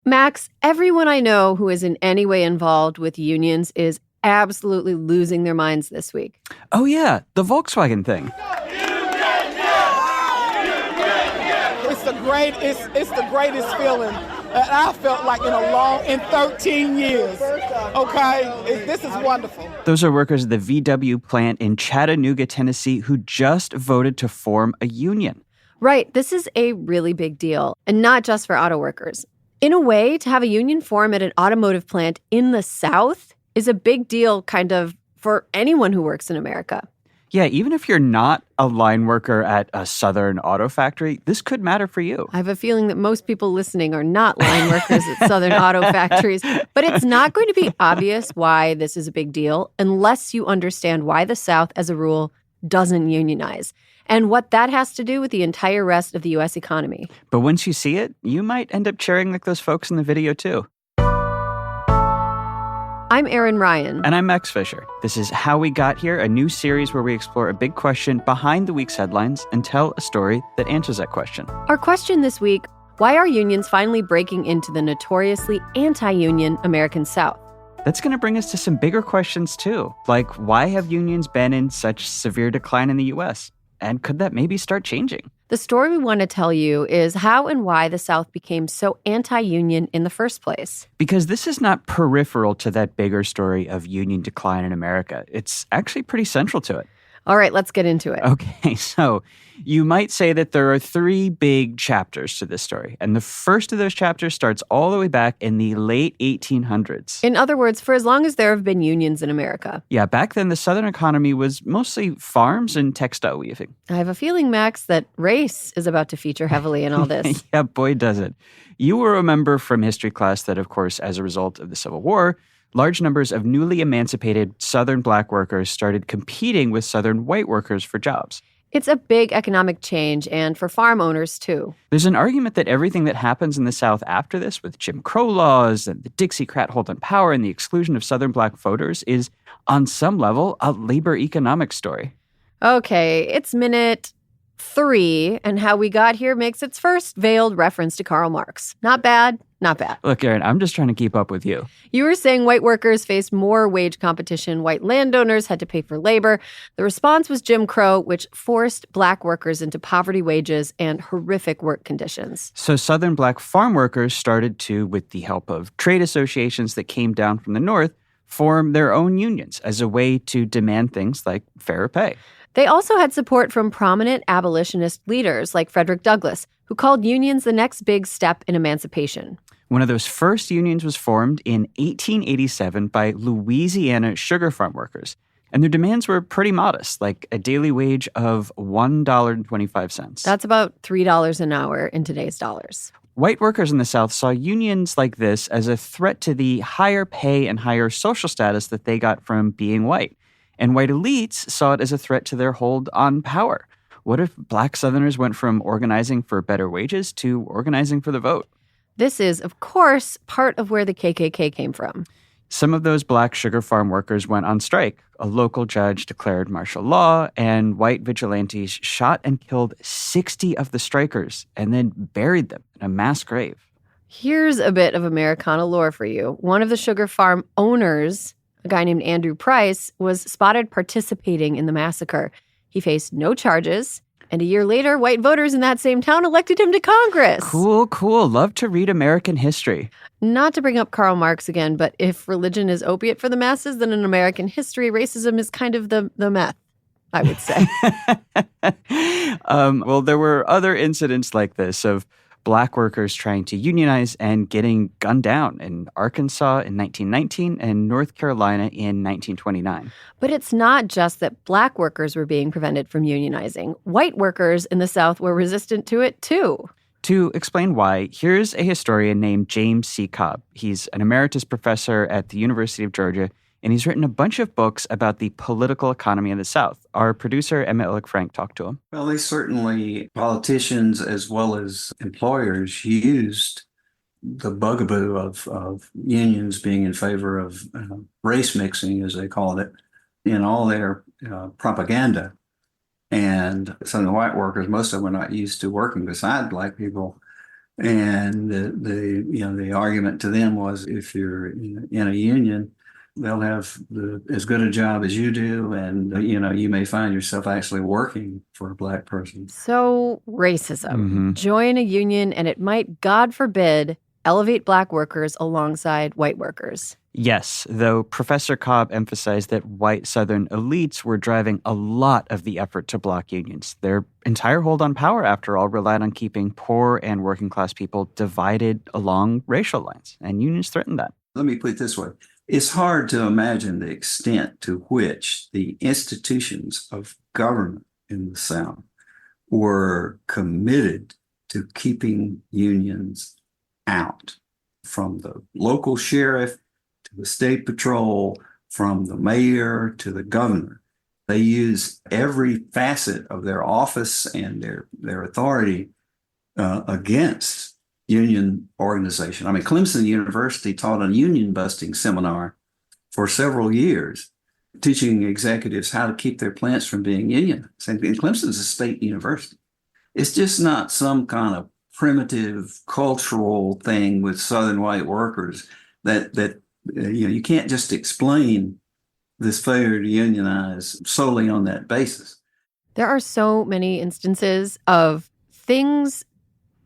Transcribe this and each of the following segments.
Max, everyone I know who is in any way involved with unions is absolutely losing their minds this week. Oh, yeah, the Volkswagen thing. It's the greatest feeling that I felt like in 13 years. Okay? This is wonderful. Those are workers at the VW plant in Chattanooga, Tennessee, who just voted to form a union. Right. This is a really big deal, and not just for auto workers. In a way, to have a union form at an automotive plant in the South is a big deal kind of for anyone who works in America. Yeah, even if you're not a line worker at a Southern auto factory, this could matter for you. I have a feeling that most people listening are not line workers at Southern auto factories, but it's not going to be obvious why this is a big deal unless you understand why the South, as a rule, doesn't unionize and what that has to do with the entire rest of the U.S. economy. But once you see it, you might end up cheering like those folks in the video, too. I'm Erin Ryan. And I'm Max Fisher. This is How We Got Here, a new series where we explore a big question behind the week's headlines and tell a story that answers that question. Our question this week, why are unions finally breaking into the notoriously anti-union American South? That's going to bring us to some bigger questions, too, like why have unions been in such severe decline in the U.S.? And could that maybe start changing? The story we want to tell you is how and why the South became so anti-union in the first place. Because this is not peripheral to that bigger story of union decline in America. It's actually pretty central to it. All right, let's get into it. Okay, so you might say that there are three big chapters to this story. And the first of those chapters starts all the way back in the late 1800s. In other words, for as long as there have been unions in America. Yeah, back then the Southern economy was mostly farms and textile weaving. I have a feeling, Max, that race is about to feature heavily in all this. Yeah, boy, does it. You will remember from history class that, of course, as a result of the Civil War, large numbers of newly emancipated Southern black workers started competing with Southern white workers for jobs. It's a big economic change, and for farm owners, too. There's an argument that everything that happens in the South after this, with Jim Crow laws and the Dixiecrat hold on power and the exclusion of Southern black voters, is, on some level, a labor economic story. Okay, it's minute 3, and How We Got Here makes its first veiled reference to Karl Marx. Not bad, not bad. Look, Erin, I'm just trying to keep up with you. You were saying white workers faced more wage competition. White landowners had to pay for labor. The response was Jim Crow, which forced black workers into poverty wages and horrific work conditions. So Southern black farm workers started to, with the help of trade associations that came down from the North, form their own unions as a way to demand things like fairer pay. They also had support from prominent abolitionist leaders like Frederick Douglass, who called unions the next big step in emancipation. One of those first unions was formed in 1887 by Louisiana sugar farm workers. And their demands were pretty modest, like a daily wage of $1.25. That's about $3 an hour in today's dollars. White workers in the South saw unions like this as a threat to the higher pay and higher social status that they got from being white. And white elites saw it as a threat to their hold on power. What if black Southerners went from organizing for better wages to organizing for the vote? This is, of course, part of where the KKK came from. Some of those black sugar farm workers went on strike. A local judge declared martial law, and white vigilantes shot and killed 60 of the strikers and then buried them in a mass grave. Here's a bit of Americana lore for you. One of the sugar farm owners, a guy named Andrew Price, was spotted participating in the massacre. He faced no charges, and a year later, white voters in that same town elected him to Congress. Cool. Love to read American history. Not to bring up Karl Marx again, but if religion is opiate for the masses, then in American history, racism is kind of the meth, I would say. Well, there were other incidents like this of black workers trying to unionize and getting gunned down in Arkansas in 1919 and North Carolina in 1929. But it's not just that black workers were being prevented from unionizing. White workers in the South were resistant to it, too. To explain why, here's a historian named James C. Cobb. He's an emeritus professor at the University of Georgia, and he's written a bunch of books about the political economy of the South. Our producer, Emma Illick-Frank, talked to him. Well, they certainly, politicians as well as employers, used the bugaboo of unions being in favor of race mixing, as they called it, in all their propaganda. And some of the white workers, most of them were not used to working beside black people. And the argument to them was, if you're in a union, they'll have as good a job as you do, and you may find yourself actually working for a black person. So, racism. Mm-hmm. Join a union and it might, God forbid, elevate black workers alongside white workers. Yes, though Professor Cobb emphasized that white Southern elites were driving a lot of the effort to block unions. Their entire hold on power, after all, relied on keeping poor and working class people divided along racial lines, and unions threatened that. Let me put it this way. It's hard to imagine the extent to which the institutions of government in the South were committed to keeping unions out, from the local sheriff to the state patrol, from the mayor to the governor. They used every facet of their office and their authority against union organization. I mean, Clemson University taught a union busting seminar for several years, teaching executives how to keep their plants from being unionized. And Clemson's a state university. It's just not some kind of primitive cultural thing with Southern white workers that you can't just explain this failure to unionize solely on that basis. There are so many instances of things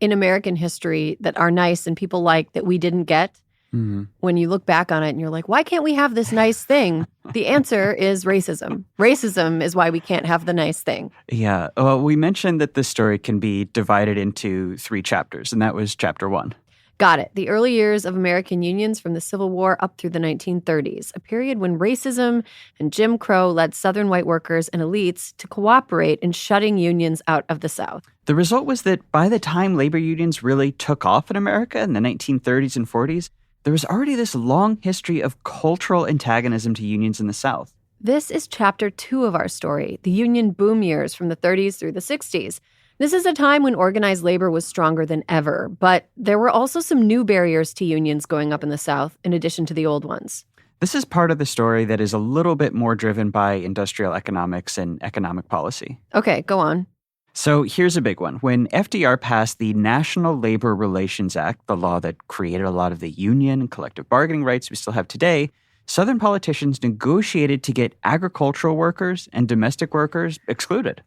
in American history that are nice and people like that we didn't get. Mm-hmm. When you look back on it and you're like, why can't we have this nice thing? The answer is racism. Racism is why we can't have the nice thing. Yeah. Well, we mentioned that this story can be divided into 3 chapters, and that was chapter 1. Got it. The early years of American unions from the Civil War up through the 1930s, a period when racism and Jim Crow led Southern white workers and elites to cooperate in shutting unions out of the South. The result was that by the time labor unions really took off in America in the 1930s and 40s, there was already this long history of cultural antagonism to unions in the South. This is chapter 2 of our story, the union boom years from the 30s through the 60s. This is a time when organized labor was stronger than ever, but there were also some new barriers to unions going up in the South, in addition to the old ones. This is part of the story that is a little bit more driven by industrial economics and economic policy. Okay, go on. So here's a big one. When FDR passed the National Labor Relations Act, the law that created a lot of the union and collective bargaining rights we still have today, Southern politicians negotiated to get agricultural workers and domestic workers excluded.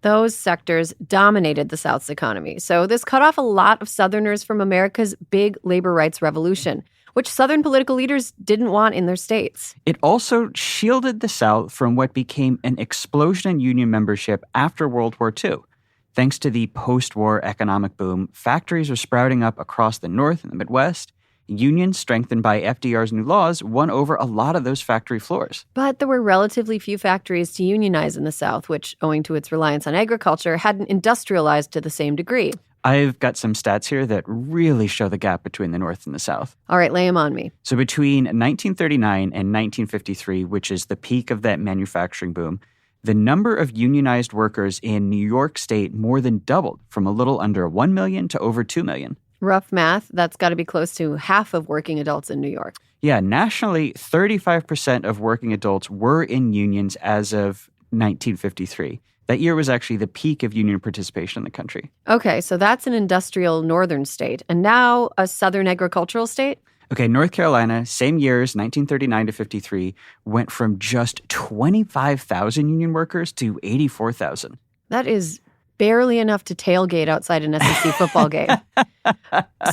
Those sectors dominated the South's economy, so this cut off a lot of Southerners from America's big labor rights revolution, which Southern political leaders didn't want in their states. It also shielded the South from what became an explosion in union membership after World War II. Thanks to the post-war economic boom, factories were sprouting up across the North and the Midwest. Unions, strengthened by FDR's new laws, won over a lot of those factory floors. But there were relatively few factories to unionize in the South, which, owing to its reliance on agriculture, hadn't industrialized to the same degree. I've got some stats here that really show the gap between the North and the South. All right, lay them on me. So between 1939 and 1953, which is the peak of that manufacturing boom, the number of unionized workers in New York State more than doubled, from a little under 1 million to over 2 million. Rough math, that's got to be close to half of working adults in New York. Yeah, nationally, 35% of working adults were in unions as of 1953. That year was actually the peak of union participation in the country. Okay, so that's an industrial northern state. And now a southern agricultural state? Okay, North Carolina, same years, 1939 to 53, went from just 25,000 union workers to 84,000. That is barely enough to tailgate outside an SEC football game.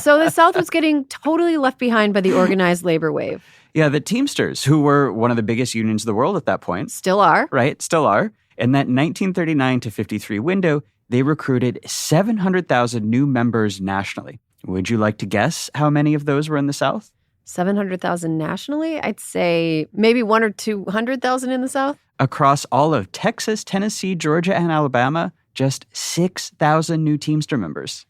So the South was getting totally left behind by the organized labor wave. Yeah, the Teamsters, who were one of the biggest unions in the world at that point. Still are. Right, still are. In that 1939 to 53 window, they recruited 700,000 new members nationally. Would you like to guess how many of those were in the South? 700,000 nationally? I'd say maybe 100,000 or 200,000 in the South. Across all of Texas, Tennessee, Georgia, and Alabama, just 6,000 new Teamster members.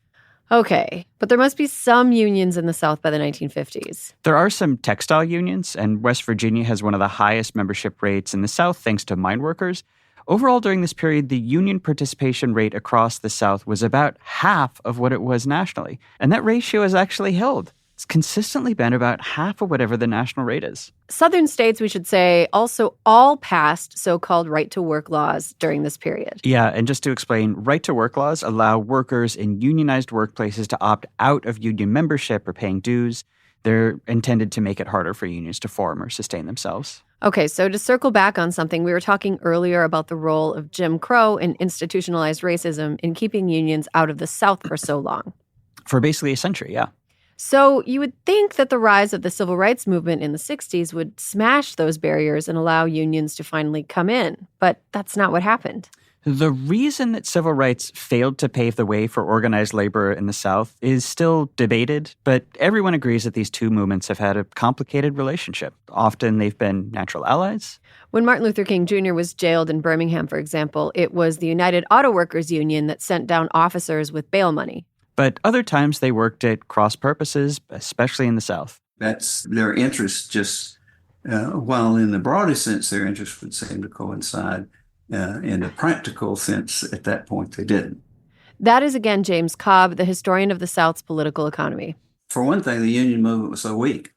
Okay, but there must be some unions in the South by the 1950s. There are some textile unions, and West Virginia has one of the highest membership rates in the South thanks to mine workers. Overall, during this period, the union participation rate across the South was about half of what it was nationally, and that ratio is actually held. it's consistently been about half of whatever the national rate is. Southern states, we should say, also all passed so-called right-to-work laws during this period. Yeah, and just to explain, right-to-work laws allow workers in unionized workplaces to opt out of union membership or paying dues. They're intended to make it harder for unions to form or sustain themselves. Okay, so to circle back on something, we were talking earlier about the role of Jim Crow and institutionalized racism in keeping unions out of the South for so long. For basically a century, yeah. So you would think that the rise of the civil rights movement in the 60s would smash those barriers and allow unions to finally come in. But that's not what happened. The reason that civil rights failed to pave the way for organized labor in the South is still debated, but everyone agrees that these two movements have had a complicated relationship. Often they've been natural allies. When Martin Luther King Jr. was jailed in Birmingham, for example, it was the United Autoworkers Union that sent down officers with bail money. But other times they worked at cross purposes, especially in the South. That's their interest just, while in the broadest sense, their interests would seem to coincide. In the practical sense, at that point, they didn't. That is, again, James Cobb, the historian of the South's political economy. For one thing, the union movement was so weak.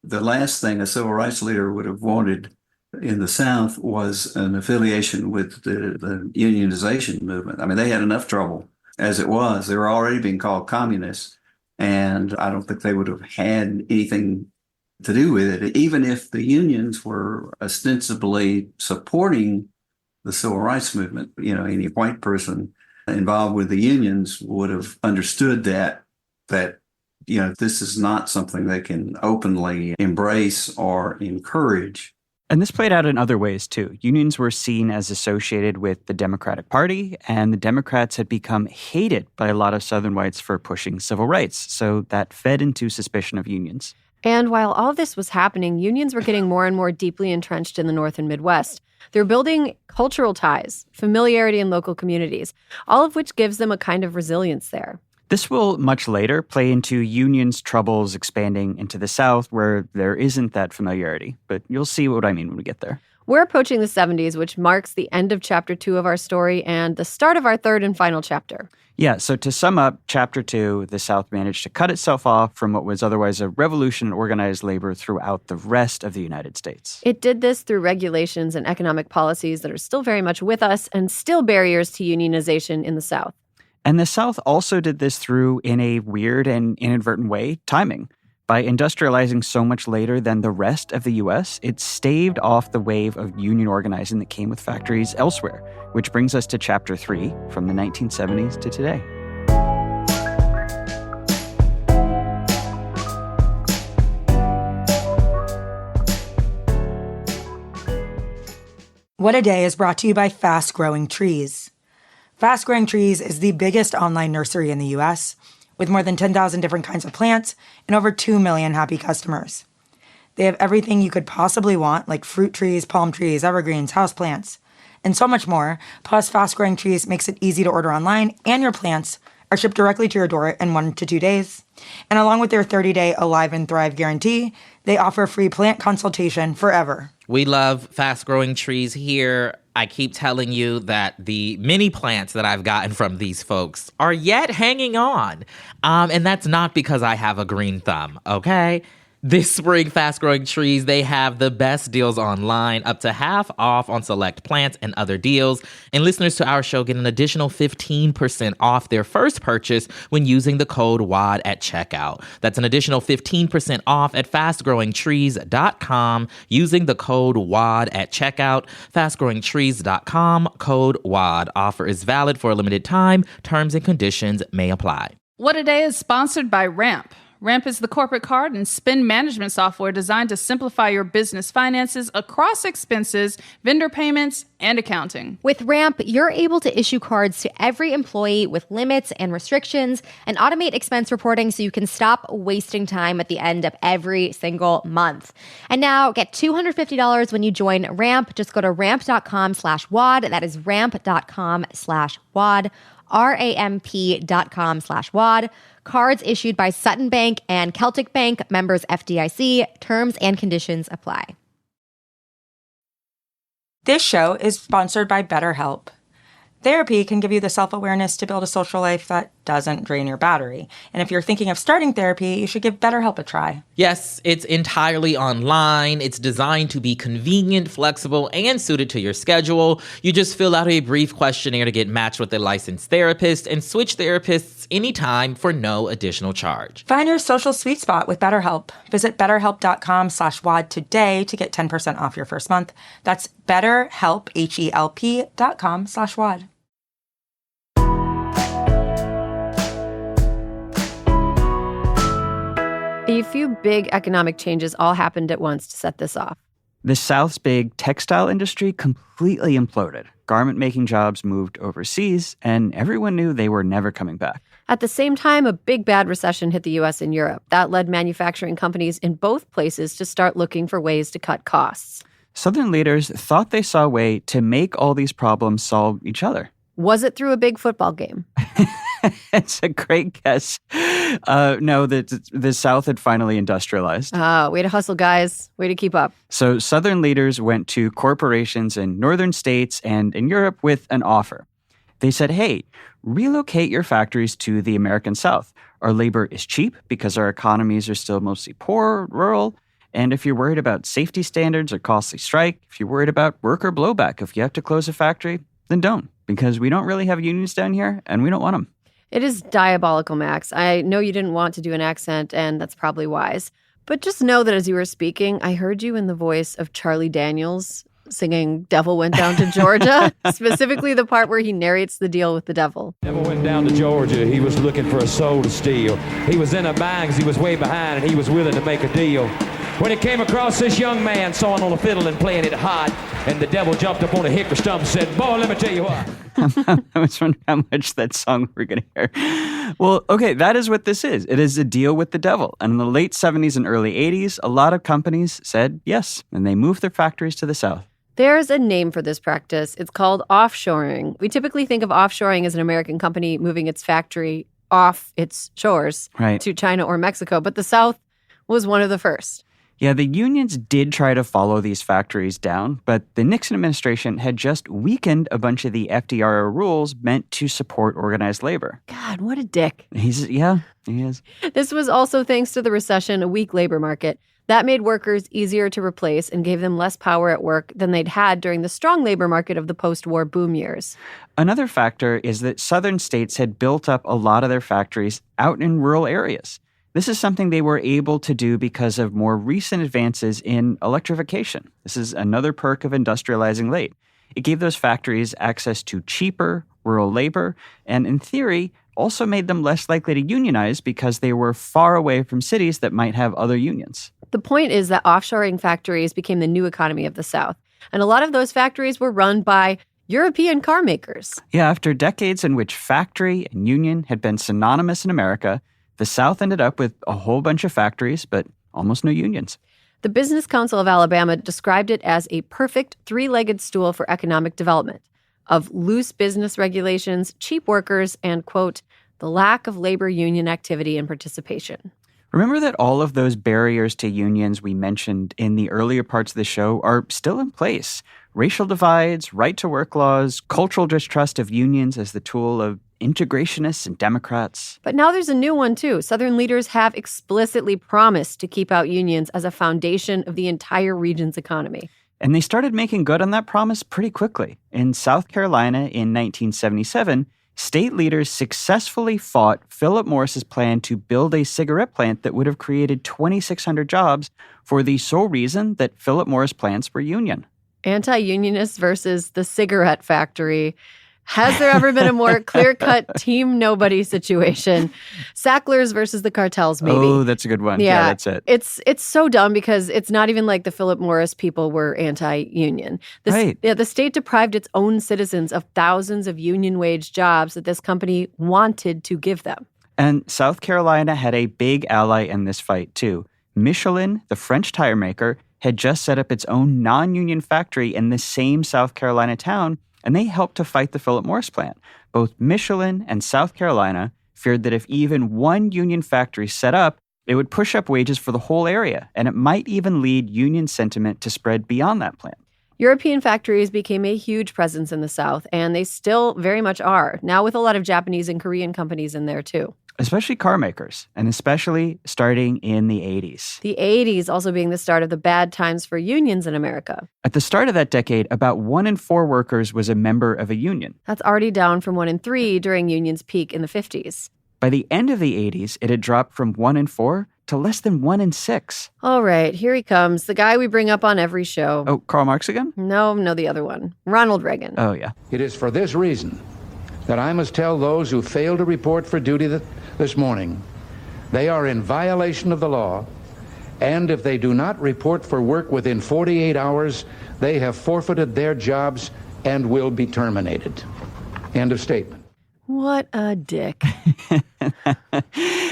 The last thing a civil rights leader would have wanted in the South was an affiliation with the unionization movement. I mean, they had enough trouble as it was. They were already being called communists, and I don't think they would have had anything to do with it. Even if the unions were ostensibly supporting the civil rights movement, any white person involved with the unions would have understood that this is not something they can openly embrace or encourage. And this played out in other ways, too. Unions were seen as associated with the Democratic Party, and the Democrats had become hated by a lot of Southern whites for pushing civil rights. So that fed into suspicion of unions. And while all of this was happening, unions were getting more and more deeply entrenched in the North and Midwest. They're building cultural ties, familiarity in local communities, all of which gives them a kind of resilience there. This will much later play into unions' troubles expanding into the South, where there isn't that familiarity. But you'll see what I mean when we get there. We're approaching the 70s, which marks the end of Chapter 2 of our story and the start of our third and final chapter. Yeah, so to sum up, Chapter 2, the South managed to cut itself off from what was otherwise a revolution in organized labor throughout the rest of the United States. It did this through regulations and economic policies that are still very much with us and still barriers to unionization in the South. And the South also did this through, in a weird and inadvertent way, timing. By industrializing so much later than the rest of the U.S., it staved off the wave of union organizing that came with factories elsewhere, which brings us to Chapter 3, from the 1970s to today. What a Day is brought to you by Fast Growing Trees. Fast Growing Trees is the biggest online nursery in the U.S., with more than 10,000 different kinds of plants and over 2 million happy customers. They have everything you could possibly want, like fruit trees, palm trees, evergreens, houseplants, and so much more. Plus, Fast Growing Trees makes it easy to order online, and your plants are shipped directly to your door in 1 to 2 days. And along with their 30-day Alive and Thrive guarantee, they offer free plant consultation forever. We love Fast Growing Trees here. I keep telling you that the mini plants that I've gotten from these folks are yet hanging on. And that's not because I have a green thumb, okay? This spring, Fast Growing Trees, they have the best deals online, up to half off on select plants and other deals. And listeners to our show get an additional 15% off their first purchase when using the code WAD at checkout. That's an additional 15% off at fastgrowingtrees.com using the code WAD at checkout. Fastgrowingtrees.com, code WAD. Offer is valid for a limited time. Terms and conditions may apply. What a Day is sponsored by Ramp. Ramp is the corporate card and spend management software designed to simplify your business finances across expenses, vendor payments, and accounting. With Ramp, you're able to issue cards to every employee with limits and restrictions and automate expense reporting so you can stop wasting time at the end of every single month. And now get $250 when you join Ramp. Just go to ramp.com/WAD. That is ramp.com/WAD. ramp.com/WAD. Cards issued by Sutton Bank and Celtic Bank, members FDIC. Terms and conditions apply. This show is sponsored by BetterHelp. Therapy can give you the self-awareness to build a social life that doesn't drain your battery. And if you're thinking of starting therapy, you should give BetterHelp a try. Yes, it's entirely online. It's designed to be convenient, flexible, and suited to your schedule. You just fill out a brief questionnaire to get matched with a licensed therapist and switch therapists anytime for no additional charge. Find your social sweet spot with BetterHelp. Visit betterhelp.com/WAD today to get 10% off your first month. That's BetterHelp, HELP.com/WAD. A few big economic changes all happened at once to set this off. The South's big textile industry completely imploded. Garment-making jobs moved overseas, and everyone knew they were never coming back. At the same time, a big bad recession hit the U.S. and Europe. That led manufacturing companies in both places to start looking for ways to cut costs. Southern leaders thought they saw a way to make all these problems solve each other. Was it through a big football game? It's a great guess. No, the South had finally industrialized. Way to hustle, guys. Way to keep up. So Southern leaders went to corporations in northern states and in Europe with an offer. They said, hey, relocate your factories to the American South. Our labor is cheap because our economies are still mostly poor, rural. And if you're worried about safety standards or costly strike, if you're worried about worker blowback, if you have to close a factory, then don't, because we don't really have unions down here and we don't want them. It is diabolical, Max. I know you didn't want to do an accent, and that's probably wise. But just know that as you were speaking, I heard you in the voice of Charlie Daniels singing Devil Went Down to Georgia, specifically the part where he narrates the deal with the devil. Devil went down to Georgia. He was looking for a soul to steal. He was in a bind 'cause he was way behind, and he was willing to make a deal. When he came across this young man sawing on a fiddle and playing it hot, and the devil jumped up on a hickory stump and said, boy, let me tell you what. I was wondering how much that song we're going to hear. Well, okay, that is what this is. It is a deal with the devil. And in the late 70s and early 80s, a lot of companies said yes, and they moved their factories to the South. There's a name for this practice. It's called offshoring. We typically think of offshoring as an American company moving its factory off its shores to China or Mexico, but the South was one of the first. Yeah, the unions did try to follow these factories down, but the Nixon administration had just weakened a bunch of the FDR rules meant to support organized labor. God, what a dick. He is. This was also thanks to the recession, a weak labor market. That made workers easier to replace and gave them less power at work than they'd had during the strong labor market of the post-war boom years. Another factor is that southern states had built up a lot of their factories out in rural areas. This is something they were able to do because of more recent advances in electrification. This is another perk of industrializing late. It gave those factories access to cheaper rural labor, and in theory, also made them less likely to unionize because they were far away from cities that might have other unions. The point is that offshoring factories became the new economy of the South, and a lot of those factories were run by European car makers. Yeah, after decades in which factory and union had been synonymous in America, the South ended up with a whole bunch of factories, but almost no unions. The Business Council of Alabama described it as a perfect three-legged stool for economic development of loose business regulations, cheap workers, and, quote, the lack of labor union activity and participation. Remember that all of those barriers to unions we mentioned in the earlier parts of the show are still in place. Racial divides, right-to-work laws, cultural distrust of unions as the tool of integrationists and Democrats. But now there's a new one, too. Southern leaders have explicitly promised to keep out unions as a foundation of the entire region's economy. And they started making good on that promise pretty quickly. In South Carolina in 1977, state leaders successfully fought Philip Morris's plan to build a cigarette plant that would have created 2,600 jobs for the sole reason that Philip Morris plants were union. Anti-unionists versus the cigarette factory. Has there ever been a more clear-cut team nobody situation? Sacklers versus the cartels, maybe. Oh, that's a good one. Yeah, that's it. It's so dumb because it's not even like the Philip Morris people were anti-union. Right. Yeah, the state deprived its own citizens of thousands of union wage jobs that this company wanted to give them. And South Carolina had a big ally in this fight, too. Michelin, the French tire maker, had just set up its own non-union factory in the same South Carolina town, and they helped to fight the Philip Morris plant. Both Michelin and South Carolina feared that if even one union factory set up, it would push up wages for the whole area, and it might even lead union sentiment to spread beyond that plant. European factories became a huge presence in the South, and they still very much are, now with a lot of Japanese and Korean companies in there too. Especially car makers, and especially starting in the 80s. The 80s also being the start of the bad times for unions in America. At the start of that decade, about 1 in 4 workers was a member of a union. That's already down from 1 in 3 during unions' peak in the 50s. By the end of the 80s, it had dropped from 1 in 4 to less than 1 in 6. All right, here he comes, the guy we bring up on every show. Oh, Karl Marx again? No, the other one. Ronald Reagan. Oh, yeah. It is for this reason that I must tell those who fail to report for duty this morning they are in violation of the law, and if they do not report for work within 48 hours, they have forfeited their jobs and will be terminated. End of statement. What a dick.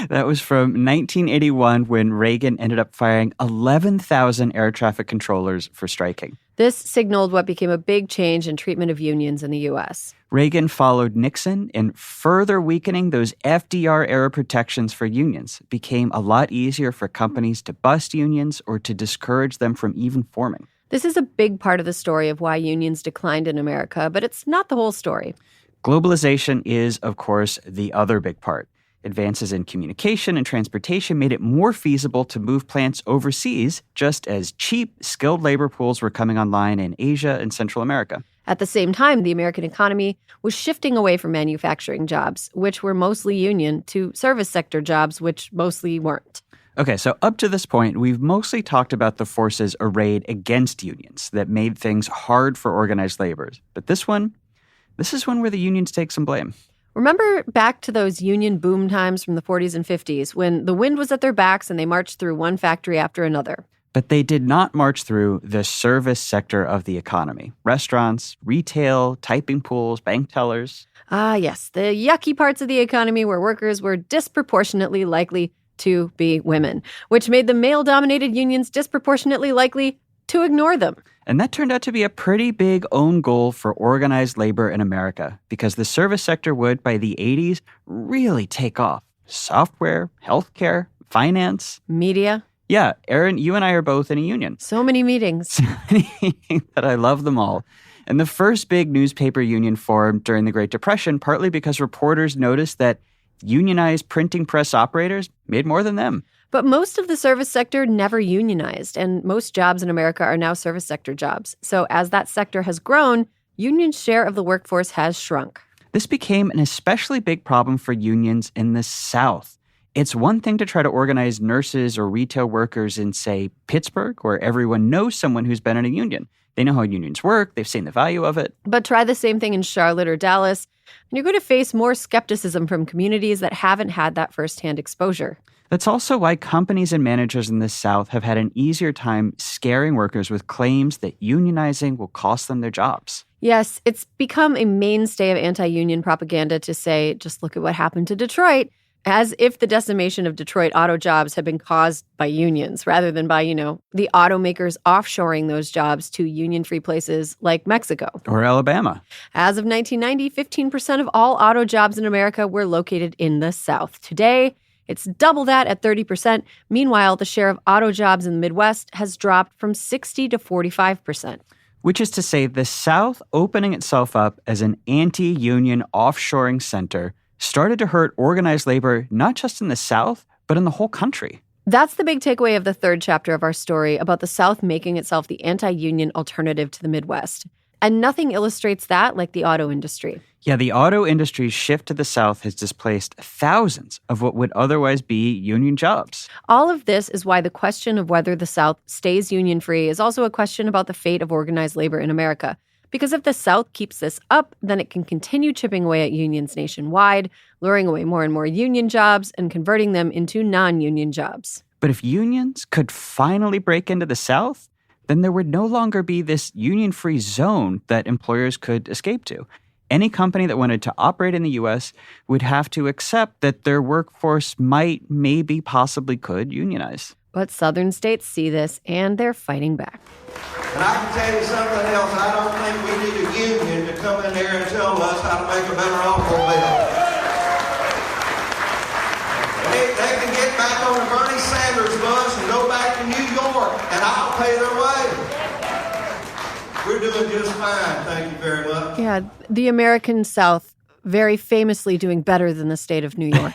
That was from 1981 when Reagan ended up firing 11,000 air traffic controllers for striking. This signaled what became a big change in treatment of unions in the U.S. Reagan followed Nixon in further weakening those FDR-era protections for unions. It became a lot easier for companies to bust unions or to discourage them from even forming. This is a big part of the story of why unions declined in America, but it's not the whole story. Globalization is, of course, the other big part. Advances in communication and transportation made it more feasible to move plants overseas, just as cheap, skilled labor pools were coming online in Asia and Central America. At the same time, the American economy was shifting away from manufacturing jobs, which were mostly union, to service sector jobs, which mostly weren't. Okay, so up to this point, we've mostly talked about the forces arrayed against unions that made things hard for organized labor. But this is one where the unions take some blame. Remember back to those union boom times from the 40s and 50s when the wind was at their backs and they marched through one factory after another. But they did not march through the service sector of the economy. Restaurants, retail, typing pools, bank tellers. Ah, yes, the yucky parts of the economy where workers were disproportionately likely to be women, which made the male-dominated unions disproportionately likely to ignore them. And that turned out to be a pretty big own goal for organized labor in America because the service sector would, by the 80s, really take off. Software, healthcare, finance. Media. Yeah, Erin, you and I are both in a union. So many meetings. That I love them all. And the first big newspaper union formed during the Great Depression, partly because reporters noticed that unionized printing press operators made more than them. But most of the service sector never unionized, and most jobs in America are now service sector jobs. So as that sector has grown, unions' share of the workforce has shrunk. This became an especially big problem for unions in the South. It's one thing to try to organize nurses or retail workers in, say, Pittsburgh, where everyone knows someone who's been in a union. They know how unions work, they've seen the value of it. But try the same thing in Charlotte or Dallas, and you're going to face more skepticism from communities that haven't had that firsthand exposure. That's also why companies and managers in the South have had an easier time scaring workers with claims that unionizing will cost them their jobs. Yes, it's become a mainstay of anti-union propaganda to say, just look at what happened to Detroit, as if the decimation of Detroit auto jobs had been caused by unions rather than by, the automakers offshoring those jobs to union-free places like Mexico. Or Alabama. As of 1990, 15% of all auto jobs in America were located in the South. Today, it's double that at 30%. Meanwhile, the share of auto jobs in the Midwest has dropped from 60 to 45%. Which is to say, the South opening itself up as an anti-union offshoring center started to hurt organized labor not just in the South, but in the whole country. That's the big takeaway of the third chapter of our story about the South making itself the anti-union alternative to the Midwest. And nothing illustrates that like the auto industry. Yeah, the auto industry's shift to the South has displaced thousands of what would otherwise be union jobs. All of this is why the question of whether the South stays union-free is also a question about the fate of organized labor in America. Because if the South keeps this up, then it can continue chipping away at unions nationwide, luring away more and more union jobs and converting them into non-union jobs. But if unions could finally break into the South, then there would no longer be this union-free zone that employers could escape to. Any company that wanted to operate in the U.S. would have to accept that their workforce might, maybe, possibly could unionize. But Southern states see this, and they're fighting back. And I can tell you something else. I don't think we need a union to come in here and tell us how to make a better automobile. They can get back on the Bernie Sanders bus and go back to New York, and I'll pay their way. We're just fine, thank you very much. Yeah, the American South very famously doing better than the state of New York.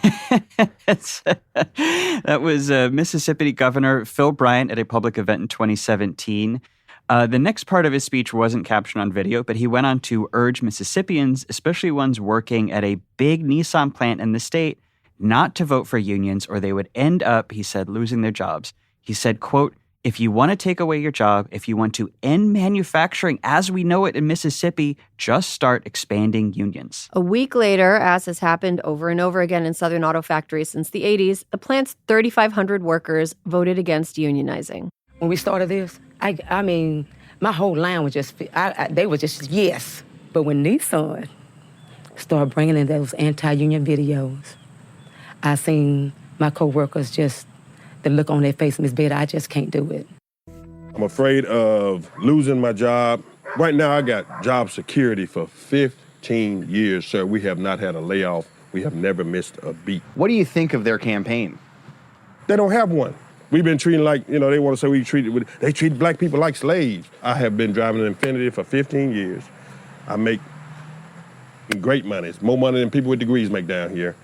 That was Mississippi Governor Phil Bryant at a public event in 2017. The next part of his speech wasn't captured on video, but he went on to urge Mississippians, especially ones working at a big Nissan plant in the state, not to vote for unions or they would end up, he said, losing their jobs. He said, quote, "If you want to take away your job, if you want to end manufacturing as we know it in Mississippi, just start expanding unions." A week later, as has happened over and over again in Southern auto factories since the 80s, the plant's 3,500 workers voted against unionizing. When we started this, I mean, my whole line was just, they were just yes. But when Nissan started bringing in those anti-union videos, I seen my coworkers just, the look on their face, Miss Betty, I just can't do it. I'm afraid of losing my job. Right now, I got job security for 15 years, sir. We have not had a layoff. We have never missed a beat. What do you think of their campaign? They don't have one. We've been treating like, they want to say they treat black people like slaves. I have been driving an Infiniti for 15 years. I make great money. It's more money than people with degrees make down here.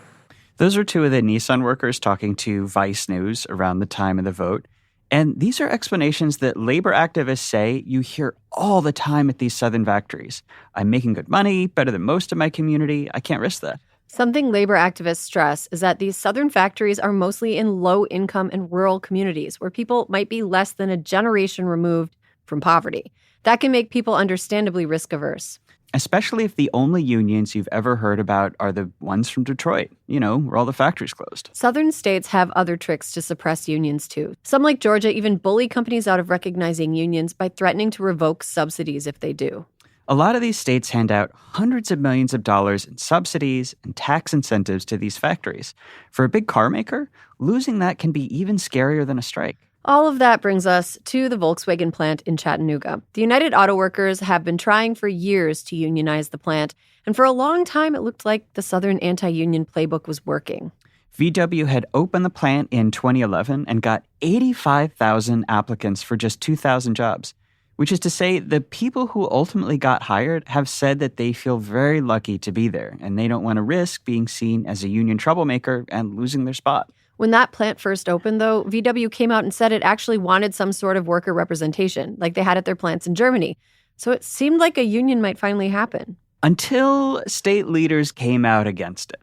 Those are two of the Nissan workers talking to Vice News around the time of the vote. And these are explanations that labor activists say you hear all the time at these Southern factories. I'm making good money, better than most of my community. I can't risk that. Something labor activists stress is that these Southern factories are mostly in low-income and rural communities where people might be less than a generation removed from poverty. That can make people understandably risk-averse. Especially if the only unions you've ever heard about are the ones from Detroit, where all the factories closed. Southern states have other tricks to suppress unions, too. Some, like Georgia, even bully companies out of recognizing unions by threatening to revoke subsidies if they do. A lot of these states hand out hundreds of millions of dollars in subsidies and tax incentives to these factories. For a big car maker, losing that can be even scarier than a strike. All of that brings us to the Volkswagen plant in Chattanooga. The United Auto Workers have been trying for years to unionize the plant, and for a long time it looked like the Southern anti-union playbook was working. VW had opened the plant in 2011 and got 85,000 applicants for just 2,000 jobs, which is to say the people who ultimately got hired have said that they feel very lucky to be there, and they don't want to risk being seen as a union troublemaker and losing their spot. When that plant first opened, though, VW came out and said it actually wanted some sort of worker representation, like they had at their plants in Germany. So it seemed like a union might finally happen. Until state leaders came out against it.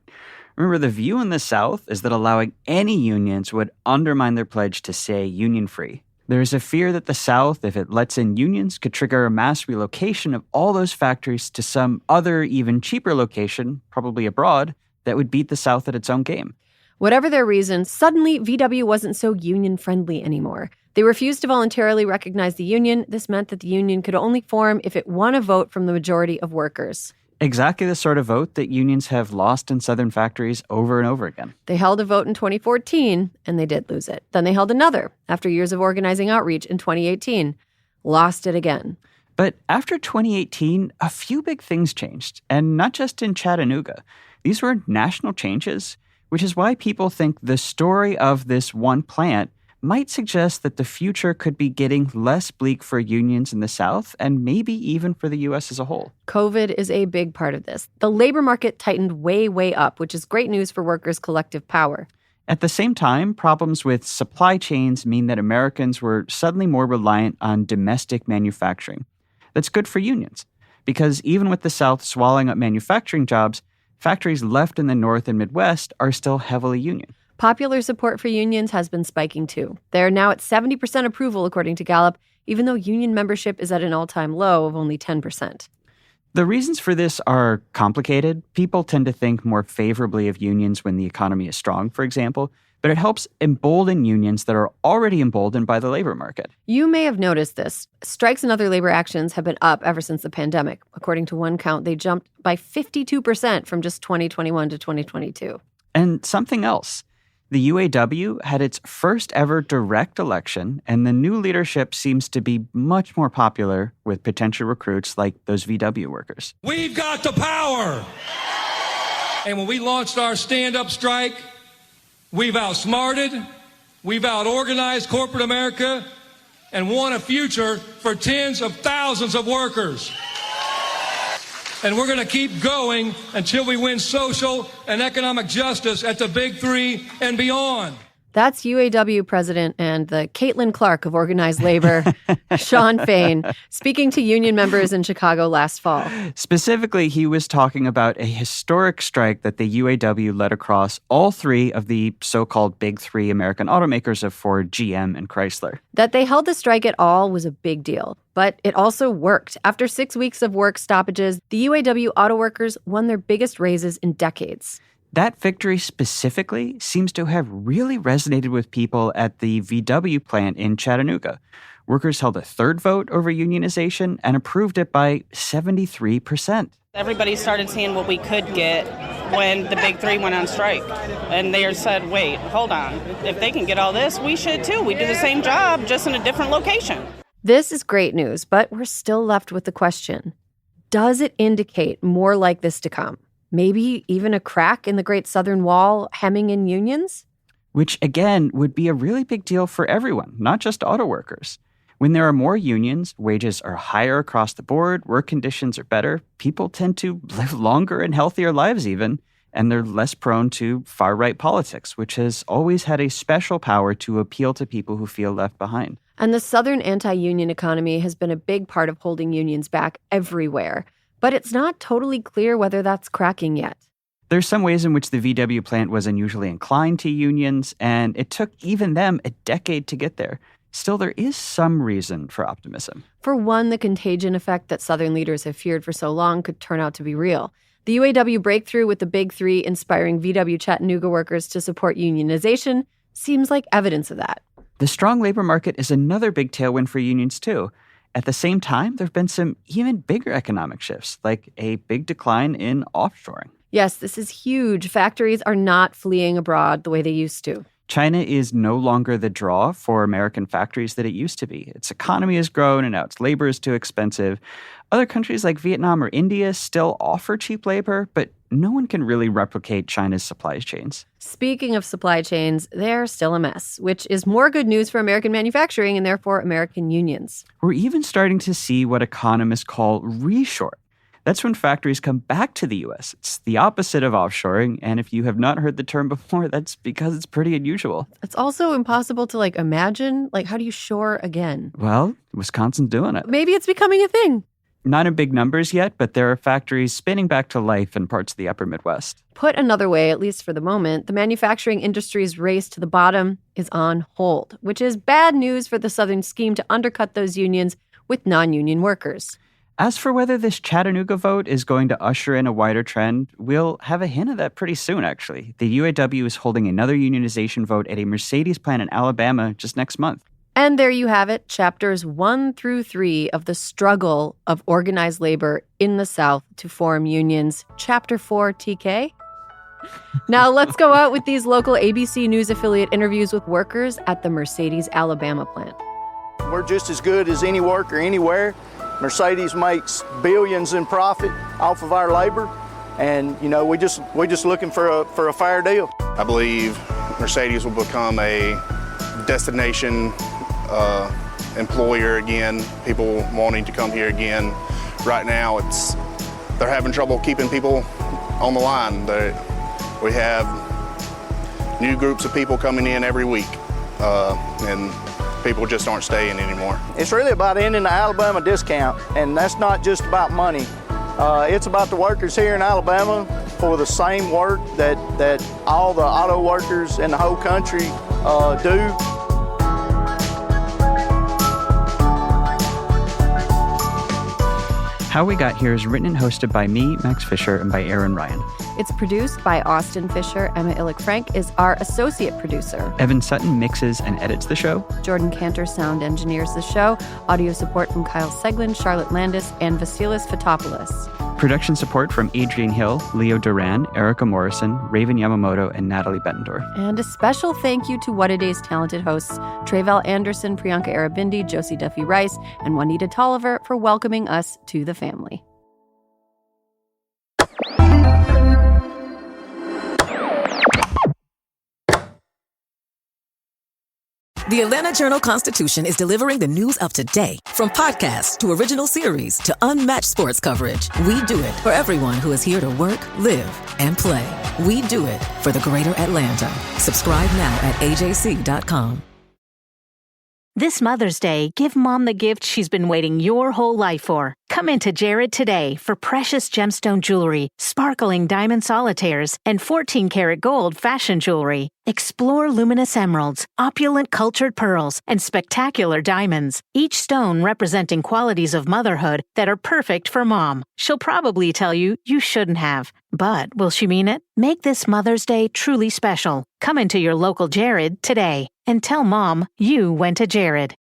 Remember, the view in the South is that allowing any unions would undermine their pledge to stay union-free. There is a fear that the South, if it lets in unions, could trigger a mass relocation of all those factories to some other, even cheaper location, probably abroad, that would beat the South at its own game. Whatever their reason, suddenly VW wasn't so union-friendly anymore. They refused to voluntarily recognize the union. This meant that the union could only form if it won a vote from the majority of workers. Exactly the sort of vote that unions have lost in Southern factories over and over again. They held a vote in 2014, and they did lose it. Then they held another after years of organizing outreach in 2018. Lost it again. But after 2018, a few big things changed, and not just in Chattanooga. These were national changes, which is why people think the story of this one plant might suggest that the future could be getting less bleak for unions in the South and maybe even for the U.S. as a whole. COVID is a big part of this. The labor market tightened way, way up, which is great news for workers' collective power. At the same time, problems with supply chains mean that Americans were suddenly more reliant on domestic manufacturing. That's good for unions, because even with the South swallowing up manufacturing jobs, factories left in the North and Midwest are still heavily union. Popular support for unions has been spiking too. They're now at 70% approval, according to Gallup, even though union membership is at an all-time low of only 10%. The reasons for this are complicated. People tend to think more favorably of unions when the economy is strong, for example, but it helps embolden unions that are already emboldened by the labor market. You may have noticed this. Strikes and other labor actions have been up ever since the pandemic. According to one count, they jumped by 52% from just 2021 to 2022. And something else. The UAW had its first ever direct election, and the new leadership seems to be much more popular with potential recruits like those VW workers. We've got the power! And when we launched our stand-up strike, we've outsmarted, we've out-organized corporate America, and want a future for tens of thousands of workers. And we're going to keep going until we win social and economic justice at the Big Three and beyond. That's UAW president and the Caitlin Clark of organized labor, Shawn Fain, speaking to union members in Chicago last fall. Specifically, he was talking about a historic strike that the UAW led across all three of the so-called Big Three American automakers of Ford, GM, and Chrysler. That they held the strike at all was a big deal, but it also worked. After 6 weeks of work stoppages, the UAW autoworkers won their biggest raises in decades. That victory specifically seems to have really resonated with people at the VW plant in Chattanooga. Workers held a third vote over unionization and approved it by 73%. Everybody started seeing what we could get when the Big Three went on strike. And they said, wait, hold on. If they can get all this, we should too. We do the same job, just in a different location. This is great news, but we're still left with the question, does it indicate more like this to come? Maybe even a crack in the Great Southern Wall hemming in unions? Which, again, would be a really big deal for everyone, not just auto workers. When there are more unions, wages are higher across the board, work conditions are better, people tend to live longer and healthier lives even, and they're less prone to far-right politics, which has always had a special power to appeal to people who feel left behind. And the Southern anti-union economy has been a big part of holding unions back everywhere. But it's not totally clear whether that's cracking yet. There's some ways in which the VW plant was unusually inclined to unions, and it took even them a decade to get there. Still, there is some reason for optimism. For one, the contagion effect that Southern leaders have feared for so long could turn out to be real. The UAW breakthrough with the Big Three inspiring VW Chattanooga workers to support unionization seems like evidence of that. The strong labor market is another big tailwind for unions, too. At the same time, there have been some even bigger economic shifts, like a big decline in offshoring. Yes, this is huge. Factories are not fleeing abroad the way they used to. China is no longer the draw for American factories that it used to be. Its economy has grown, and now its labor is too expensive. Other countries like Vietnam or India still offer cheap labor, but no one can really replicate China's supply chains. Speaking of supply chains, they're still a mess, which is more good news for American manufacturing and therefore American unions. We're even starting to see what economists call reshoring. That's when factories come back to the U.S. It's the opposite of offshoring, and if you have not heard the term before, that's because it's pretty unusual. It's also impossible to, imagine. How do you shore again? Well, Wisconsin's doing it. Maybe it's becoming a thing. Not in big numbers yet, but there are factories spinning back to life in parts of the upper Midwest. Put another way, at least for the moment, the manufacturing industry's race to the bottom is on hold, which is bad news for the Southern scheme to undercut those unions with non-union workers. As for whether this Chattanooga vote is going to usher in a wider trend, we'll have a hint of that pretty soon, actually. The UAW is holding another unionization vote at a Mercedes plant in Alabama just next month. And there you have it, chapters 1 through 3 of the struggle of organized labor in the South to form unions. Chapter 4, TK. Now let's go out with these local ABC News affiliate interviews with workers at the Mercedes Alabama plant. We're just as good as any worker anywhere. Mercedes makes billions in profit off of our labor, and we're just looking for a fair deal. I believe Mercedes will become a destination employer again, people wanting to come here again. Right now, they're having trouble keeping people on the line. We have new groups of people coming in every week, and people just aren't staying anymore. It's really about ending the Alabama discount, and that's not just about money. It's about the workers here in Alabama for the same work that all the auto workers in the whole country do. How We Got Here is written and hosted by me, Max Fisher, and by Erin Ryan. It's produced by Austin Fisher. Emma Illick-Frank is our associate producer. Evan Sutton mixes and edits the show. Jordan Cantor sound engineers the show. Audio support from Kyle Seglin, Charlotte Landis, and Vasilis Fotopoulos. Production support from Adrian Hill, Leo Duran, Erica Morrison, Raven Yamamoto, and Natalie Bettendorf. And a special thank you to What A Day's talented hosts, Tre'Val Anderson, Priyanka Arabindi, Josie Duffy Rice, and Juanita Tolliver for welcoming us to the family. The Atlanta Journal-Constitution is delivering the news of today. From podcasts to original series to unmatched sports coverage, we do it for everyone who is here to work, live, and play. We do it for the greater Atlanta. Subscribe now at AJC.com. This Mother's Day, give Mom the gift she's been waiting your whole life for. Come into Jared today for precious gemstone jewelry, sparkling diamond solitaires, and 14-karat gold fashion jewelry. Explore luminous emeralds, opulent cultured pearls, and spectacular diamonds, each stone representing qualities of motherhood that are perfect for Mom. She'll probably tell you shouldn't have. But will she mean it? Make this Mother's Day truly special. Come into your local Jared today and tell Mom you went to Jared.